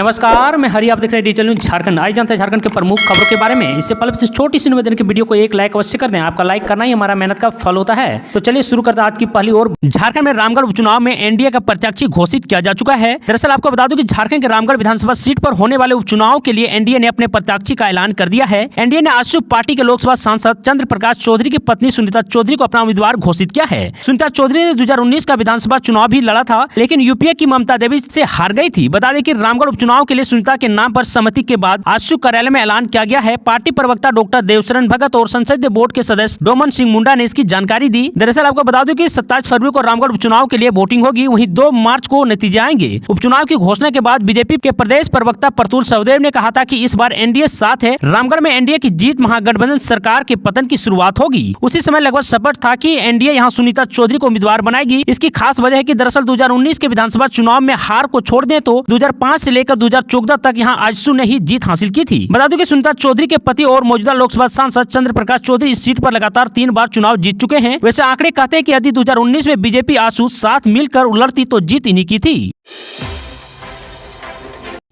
नमस्कार, मैं हरि, आप देख रहे हैं डिजिटल न्यूज झारखंड। आज जानते हैं झारखंड के प्रमुख खबरों के बारे में। इससे पहले छोटी सी निवेदन की वीडियो को एक लाइक अवश्य कर दें। आपका लाइक करना ही हमारा मेहनत का फल होता है। तो चलिए शुरू करते हैं आज की पहली ओर। झारखंड में रामगढ़ उपचुनाव में एनडीए का प्रत्याशी घोषित किया जा चुका है। दरअसल आपको बता दूं कि झारखंड के रामगढ़ विधानसभा सीट पर होने वाले उपचुनाव के लिए एनडीए ने अपने प्रत्याशी का ऐलान कर दिया है। एनडीए ने आजसू पार्टी के लोकसभा सांसद चंद्र प्रकाश चौधरी की पत्नी सुनीता चौधरी को अपना उम्मीदवार घोषित किया है। सुनीता चौधरी ने 2019 का विधानसभा चुनाव भी लड़ा था, लेकिन यूपीए की ममता देवी से हार गई थी। बता दें कि रामगढ़ उपचुनाव के लिए सुनीता के नाम पर सहमति के बाद आजसू कार्यालय में ऐलान किया गया है। पार्टी प्रवक्ता डॉक्टर देवशरण भगत और संसदीय बोर्ड के सदस्य डोमन सिंह मुंडा ने इसकी जानकारी दी। दरअसल आपको बता दूं कि 27 फरवरी को रामगढ़ उपचुनाव के लिए वोटिंग होगी, वहीं 2 मार्च को नतीजे आएंगे। उपचुनाव की घोषणा के बाद बीजेपी के प्रदेश प्रवक्ता प्रतुल सहदेव ने कहा था कि इस बार एनडीए साथ है। रामगढ़ में एनडीए की जीत महागठबंधन सरकार के पतन की शुरुआत होगी। उसी समय लगभग स्पष्ट था कि एनडीए यहां सुनीता चौधरी को उम्मीदवार बनाएगी। इसकी खास वजह है कि दरअसल 2019 के विधानसभा चुनाव में हार को छोड़ दें तो 2005 से लेकर 2014 तक यहां आजसू ने ही जीत हासिल की थी। बता दूं कि सुनीता चौधरी के पति और मौजूदा लोकसभा सांसद चंद्र प्रकाश चौधरी इस सीट पर लगातार 3 बार चुनाव जीत चुके हैं। वैसे आंकड़े कहते हैं कि यदि 2019 में बीजेपी आजसू साथ मिलकर लड़ती तो जीत इन्हीं की थी।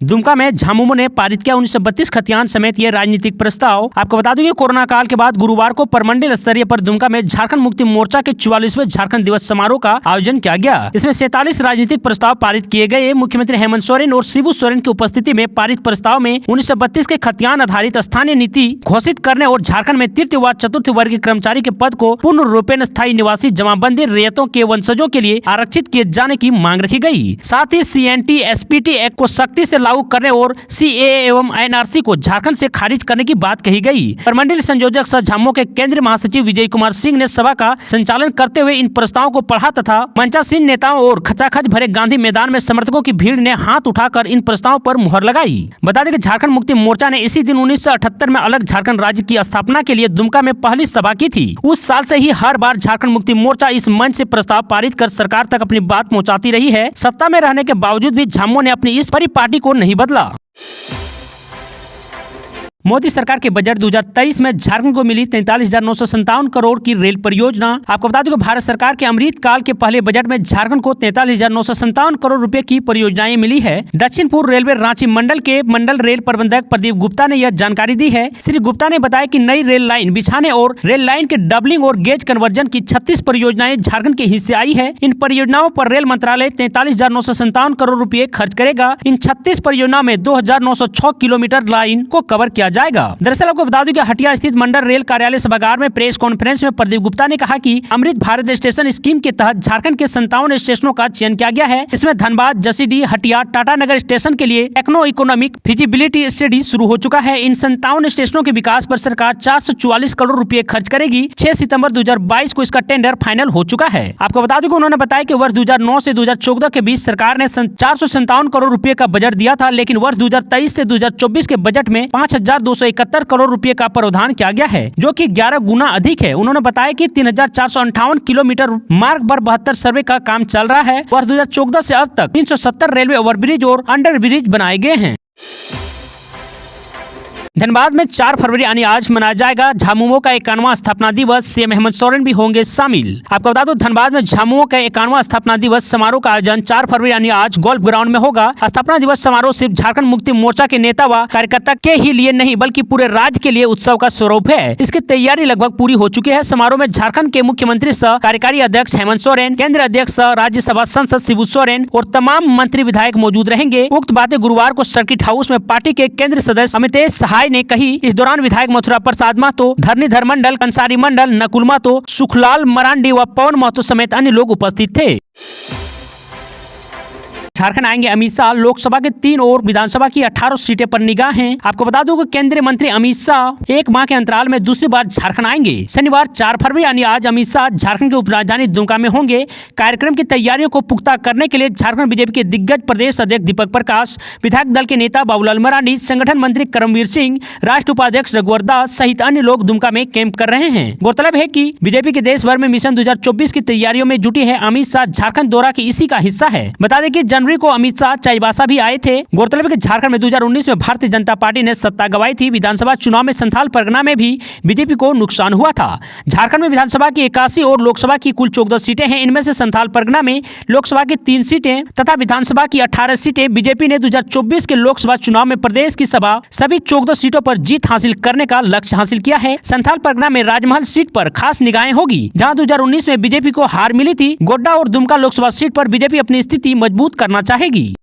दुमका में झामुमो ने पारित किया 1932 खतियान समेत ये राजनीतिक प्रस्ताव। आपको बता दूं कि कोरोना काल के बाद गुरुवार को प्रमंडल स्तरीय पर दुमका में झारखंड मुक्ति मोर्चा के 44वें झारखंड दिवस समारोह का आयोजन किया गया। इसमें 47 राजनीतिक प्रस्ताव पारित किए गए। मुख्यमंत्री हेमंत सोरेन और शिबू सोरेन की उपस्थिति में पारित प्रस्ताव में 1932 के खतियान आधारित स्थानीय नीति घोषित करने और झारखंड में तृतीय व चतुर्थ वर्ग के कर्मचारी के पद को पूर्ण रूपेण स्थायी निवासी जमाबंदी रेतों के वंशजों के लिए आरक्षित किए जाने की मांग रखी गयी। साथ ही CNT SPT एक्ट को सख्ती से लागू करने और CAA एवं NRC को झारखंड से खारिज करने की बात कही गई। प्रमंडल संयोजक सह झामुमो के केंद्रीय महासचिव विजय कुमार सिंह ने सभा का संचालन करते हुए इन प्रस्तावों को पढ़ा तथा मंचासीन नेताओं और खचाखच भरे गांधी मैदान में समर्थकों की भीड़ ने हाथ उठाकर इन प्रस्तावों पर मुहर लगाई। बता दें कि झारखंड मुक्ति मोर्चा ने इसी दिन 1978 में अलग झारखंड राज्य की स्थापना के लिए दुमका में पहली सभा की थी। उस साल से ही हर बार झारखंड मुक्ति मोर्चा इस मंच से प्रस्ताव पारित कर सरकार तक अपनी बात पहुंचाती रही है। सत्ता में रहने के बावजूद भी झामुमो ने अपनी इस परिपाटी को नहीं बदला। मोदी सरकार के बजट 2023 में झारखंड को मिली 43,957 करोड़ की रेल परियोजना। आपको बता दूं कि भारत सरकार के अमृत काल के पहले बजट में झारखंड को 43,957 करोड़ रुपए की परियोजनाएं मिली है। दक्षिण पूर्व रेलवे रांची मंडल के मंडल रेल प्रबंधक प्रदीप गुप्ता ने यह जानकारी दी है। श्री गुप्ता ने बताया कि नई रेल लाइन बिछाने और रेल लाइन के डबलिंग और गेज कन्वर्जन की 36 परियोजनाएं झारखंड के हिस्से आई है। इन परियोजनाओं पर रेल मंत्रालय 43,957 करोड़ रुपए खर्च करेगा। इन 36 परियोजनाओं में 2,906 किलोमीटर लाइन को कवर किया जाएगा। दरअसल आपको बता दूं कि हटिया स्थित मंडल रेल कार्यालय सभागार में प्रेस कॉन्फ्रेंस में प्रदीप गुप्ता ने कहा कि अमृत भारत स्टेशन स्कीम के तहत झारखंड के 57 स्टेशनों का चयन किया गया है। इसमें धनबाद, जसीडीह, हटिया, टाटानगर स्टेशन के लिए टेक्नो इकोनॉमिक फिजिबिलिटी स्टडी शुरू हो चुका है। इन 57 स्टेशनों के विकास पर सरकार 444 करोड़ रुपए खर्च करेगी। 6 सितंबर 2022 को इसका टेंडर फाइनल हो चुका है। आपको बता दूं कि उन्होंने बताया कि वर्ष 2009 से 2014 के बीच सरकार ने 457 करोड़ रुपए का बजट दिया था, लेकिन वर्ष 2023 से 2024 के बजट में 5,271 करोड़ रुपए का प्रावधान किया गया है, जो कि 11 गुना अधिक है। उन्होंने बताया कि 3,458 किलोमीटर मार्ग पर 72 सर्वे का काम चल रहा है। वर्ष 2014 से अब तक 370 रेलवे ओवरब्रिज और अंडर ब्रिज बनाए गए हैं। धनबाद में 4 फरवरी यानी आज मनाया जाएगा झामुमो का 51वां स्थापना दिवस। सीएम हेमंत सोरेन भी होंगे शामिल। आपको बता दो धनबाद में झामुमो का 51वां स्थापना दिवस समारोह का आयोजन 4 फरवरी यानी आज गोल्फ ग्राउंड में होगा। स्थापना दिवस समारोह सिर्फ झारखंड मुक्ति मोर्चा के नेता व कार्यकर्ता के ही लिए नहीं बल्कि पूरे राज्य के लिए उत्सव का स्वरूप है। इसकी तैयारी लगभग पूरी हो चुकी है। समारोह में झारखंड के मुख्यमंत्री सह कार्यकारी अध्यक्ष हेमंत सोरेन, केंद्रीय अध्यक्ष सह राज्यसभा सांसद शिबू सोरेन और तमाम मंत्री विधायक मौजूद रहेंगे। उक्त बातें गुरुवार को सर्किट हाउस में पार्टी के केंद्रीय सदस्य अमितेश सहाय ने कही। इस दौरान विधायक मथुरा प्रसाद महतो, धरणीधर मंडल, कंसारी मंडल, नकुल महतो, सुखलाल मरांडी व पवन महतो समेत अन्य लोग उपस्थित थे। झारखंड आएंगे अमित शाह। लोकसभा के 3 और विधानसभा की 18 सीटें पर निगाह है। आपको बता दूं कि केंद्रीय मंत्री अमित शाह 1 माह के अंतराल में दूसरी बार झारखंड आएंगे। शनिवार 4 फरवरी यानी आज अमित शाह झारखंड की उपराजधानी दुमका में होंगे। कार्यक्रम की तैयारियों को पुख्ता करने के लिए झारखंड बीजेपी के दिग्गज प्रदेश अध्यक्ष दीपक प्रकाश, विधायक दल के नेता बाबूलाल मरांडी, संगठन मंत्री करमवीर सिंह, राष्ट्र उपाध्यक्ष रघुवर दास सहित अन्य लोग दुमका में कैंप कर रहे हैं। गौरतलब है कि बीजेपी के देश भर में मिशन 2024 की तैयारियों में जुटी है। अमित शाह झारखंड दौरा की इसी का हिस्सा है। बता दें कि जनवरी जनवरी को अमित शाह, चाईबासा भी आए थे। गौरतलब है कि झारखंड में 2019 में भारतीय जनता पार्टी ने सत्ता गंवाई थी। विधानसभा चुनाव में संथाल परगना में भी बीजेपी को नुकसान हुआ था। झारखंड में विधानसभा की 81 और लोकसभा की कुल 14 सीटें हैं। इनमें से संथाल परगना में लोकसभा की 3 सीटें तथा विधानसभा की 18 सीटें। बीजेपी ने 2024 के लोकसभा चुनाव में प्रदेश की सभी 14 सीटों पर जीत हासिल करने का लक्ष्य हासिल किया है। संथाल परगना में राजमहल सीट पर खास निगाहें होगी, जहां 2019 में बीजेपी को हार मिली थी। गोड्डा और दुमका लोकसभा सीट पर बीजेपी अपनी स्थिति मजबूत करना चाहेगी।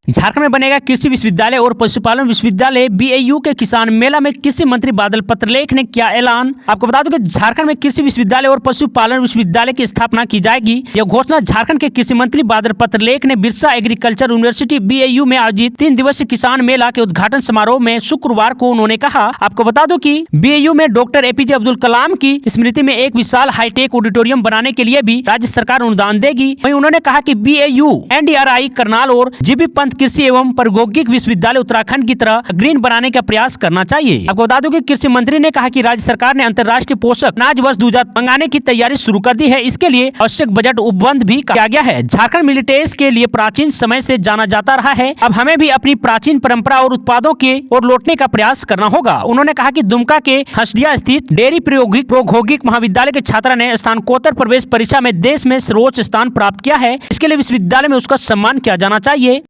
झारखंड में बनेगा कृषि विश्वविद्यालय और पशुपालन विश्वविद्यालय। बीएयू के किसान मेला में कृषि मंत्री बादल पत्रलेख ने किया ऐलान। आपको बता दूं कि झारखंड में कृषि विश्वविद्यालय और पशुपालन विश्वविद्यालय की स्थापना की जाएगी। यह घोषणा झारखंड के कृषि मंत्री बादल पत्रलेख ने बिरसा एग्रीकल्चर यूनिवर्सिटी बीएयू में आयोजित 3 दिवसीय किसान मेला के उद्घाटन समारोह में शुक्रवार को उन्होंने कहा। आपको बता दूं कि बीएयू में डॉक्टर एपीजे अब्दुल कलाम की स्मृति में एक विशाल हाईटेक ऑडिटोरियम बनाने के लिए भी राज्य सरकार अनुदान देगी। वहीं उन्होंने कहा कि बीएयू, एनडीआरआई करनाल और जीबी पंत कृषि एवं प्रौद्योगिक विश्वविद्यालय उत्तराखंड की तरह ग्रीन बनाने का प्रयास करना चाहिए। आपको बता दूं कि कृषि मंत्री ने कहा कि राज्य सरकार ने अंतर्राष्ट्रीय पोषक अनाज वर्ष 2000 मंगाने की तैयारी शुरू कर दी है। इसके लिए आवश्यक बजट उपबंध भी किया गया है। झारखंड मिलिटेस के लिए प्राचीन समय से जाना जाता रहा है। अब हमें भी अपनी प्राचीन परंपरा और उत्पादों के ओर लौटने का प्रयास करना होगा। उन्होंने कहा कि दुमका के हसडिया स्थित डेयरी प्रौद्योगिक महाविद्यालय के छात्रा ने स्नातकोत्तर प्रवेश परीक्षा में देश में सर्वोच्च स्थान प्राप्त किया है। इसके लिए विश्वविद्यालय में उसका सम्मान किया जाना चाहिए।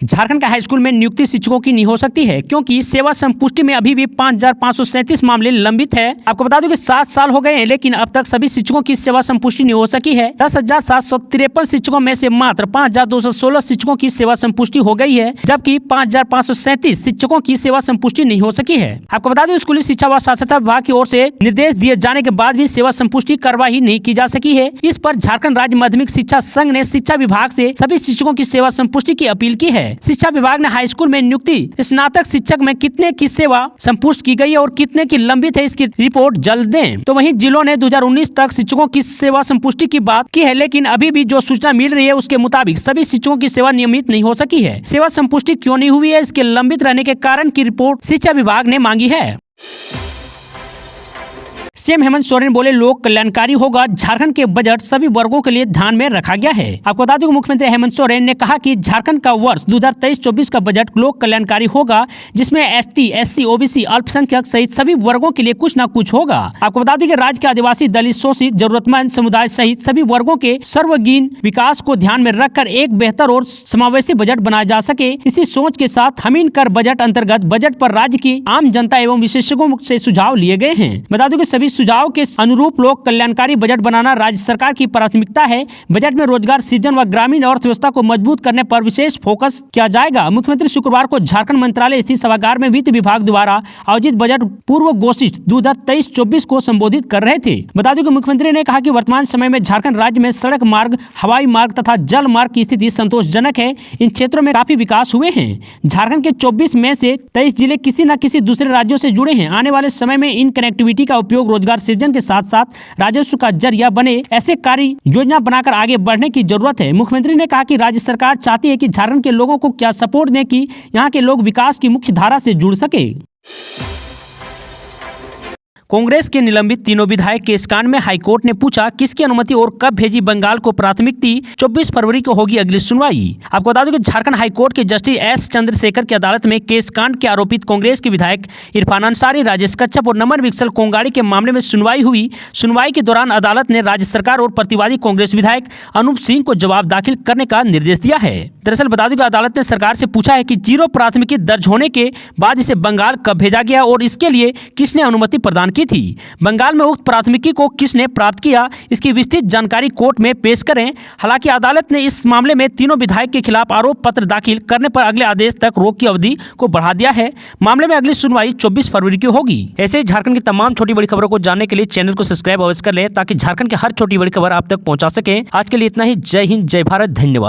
झारखंड का हाई स्कूल में नियुक्ति शिक्षकों की नहीं हो सकती है, क्योंकि सेवा संपुष्टि में अभी भी 5537 मामले लंबित है। आपको बता दूं कि 7 साल हो गए हैं, लेकिन अब तक सभी शिक्षकों की सेवा संपुष्टि नहीं हो सकी है। 10,753 शिक्षकों में से मात्र 5,216 शिक्षकों की सेवा संपुष्टि हो गई है, जबकि 5,537 शिक्षकों की सेवा संपुष्टि नहीं हो सकी है। आपको बता दें, स्कूली शिक्षा व साक्षरता विभाग की ओर से निर्देश दिए जाने के बाद भी सेवा संपुष्टि कार्रवाई नहीं की जा सकी है। इस पर झारखंड राज्य माध्यमिक शिक्षा संघ ने शिक्षा विभाग से सभी शिक्षकों की सेवा संपुष्टि की अपील की है। शिक्षा विभाग ने हाई स्कूल में नियुक्ति स्नातक शिक्षक में कितने की सेवा संपुष्ट की गई है और कितने की लंबित है, इसकी रिपोर्ट जल्द दें। तो वहीं जिलों ने 2019 तक शिक्षकों की सेवा संपुष्टि की बात की है, लेकिन अभी भी जो सूचना मिल रही है उसके मुताबिक सभी शिक्षकों की सेवा नियमित नहीं हो सकी है। सेवा संपुष्टि क्यों नहीं हुई है, इसके लंबित रहने के कारण की रिपोर्ट शिक्षा विभाग ने मांगी है। सीएम हेमंत सोरेन बोले, लोक कल्याणकारी होगा। झारखंड के बजट सभी वर्गों के लिए ध्यान में रखा गया है। आपको बता दूं, मुख्यमंत्री हेमंत सोरेन ने कहा कि झारखंड का वर्ष 2023-24 का बजट लोक कल्याणकारी होगा, जिसमें एसटी, एससी, ओबीसी, अल्पसंख्यक सहित सभी वर्गों के लिए कुछ न कुछ होगा। आपको बता दें कि राज्य के आदिवासी, दलित, शोषित, जरूरतमंद समुदाय सहित सभी वर्गों के सर्वगीण विकास को ध्यान में रखकर एक बेहतर और समावेशी बजट बनाया जा सके। इसी सोच के साथ हमीन कर बजट अंतर्गत बजट पर राज्य की आम जनता एवं विशेषज्ञों से सुझाव लिए गए हैं। बता दूं कि सभी सुझाव के अनुरूप लोक कल्याणकारी बजट बनाना राज्य सरकार की प्राथमिकता है। बजट में रोजगार सृजन व ग्रामीण अर्थव्यवस्था को मजबूत करने पर विशेष फोकस किया जाएगा। मुख्यमंत्री शुक्रवार को झारखंड मंत्रालय स्थित सभागार में वित्त विभाग द्वारा आयोजित बजट पूर्व घोषित 2023-24 को संबोधित कर रहे थे। बता दें कि मुख्यमंत्री ने कहा कि वर्तमान समय में झारखंड राज्य में सड़क मार्ग, हवाई मार्ग तथा जल मार्ग की स्थिति संतोषजनक है। इन क्षेत्रों में काफी विकास हुए हैं। झारखंड के 24 में से 23 जिले किसी न किसी दूसरे राज्यों से जुड़े हैं। आने वाले समय में इन कनेक्टिविटी का उपयोग रोजगार सृजन के साथ साथ राजस्व का जरिया बने, ऐसे कार्य योजना बनाकर आगे बढ़ने की जरूरत है। मुख्यमंत्री ने कहा कि राज्य सरकार चाहती है कि झारखंड के लोगों को क्या सपोर्ट दें कि यहाँ के लोग विकास की मुख्य धारा से जुड़ सके। कांग्रेस के निलंबित तीनों विधायक केस कांड में हाईकोर्ट ने पूछा, किसकी अनुमति और कब भेजी बंगाल को प्राथमिकता। 24 फरवरी को होगी अगली सुनवाई। आपको बता दूं कि झारखंड हाईकोर्ट के जस्टिस एस चंद्रशेखर की अदालत में केस कांड के आरोपित कांग्रेस के विधायक इरफान अंसारी, राजेश कच्छप और नमन विकसल कोंगाड़ी के मामले में सुनवाई हुई। सुनवाई के दौरान अदालत ने राज्य सरकार और प्रतिवादी कांग्रेस विधायक अनूप सिंह को जवाब दाखिल करने का निर्देश दिया है। दरअसल बता दूं कि अदालत ने सरकार से पूछा है कि 0 प्राथमिकी दर्ज होने के बाद इसे बंगाल कब भेजा गया और इसके लिए किसने अनुमति प्रदान की थी। बंगाल में उक्त प्राथमिकी को किसने प्राप्त किया, इसकी विस्तृत जानकारी कोर्ट में पेश करें। हालांकि अदालत ने इस मामले में तीनों विधायक के खिलाफ आरोप पत्र दाखिल करने पर अगले आदेश तक रोक की अवधि को बढ़ा दिया है। मामले में अगली सुनवाई 24 फरवरी की होगी। ऐसे ही झारखंड की तमाम छोटी बड़ी खबरों को जानने के लिए चैनल को सब्सक्राइब अवश्य कर लें, ताकि झारखंड की हर छोटी बड़ी खबर आप तक पहुंचा सके। आज के लिए इतना ही। जय हिंद, जय भारत, धन्यवाद।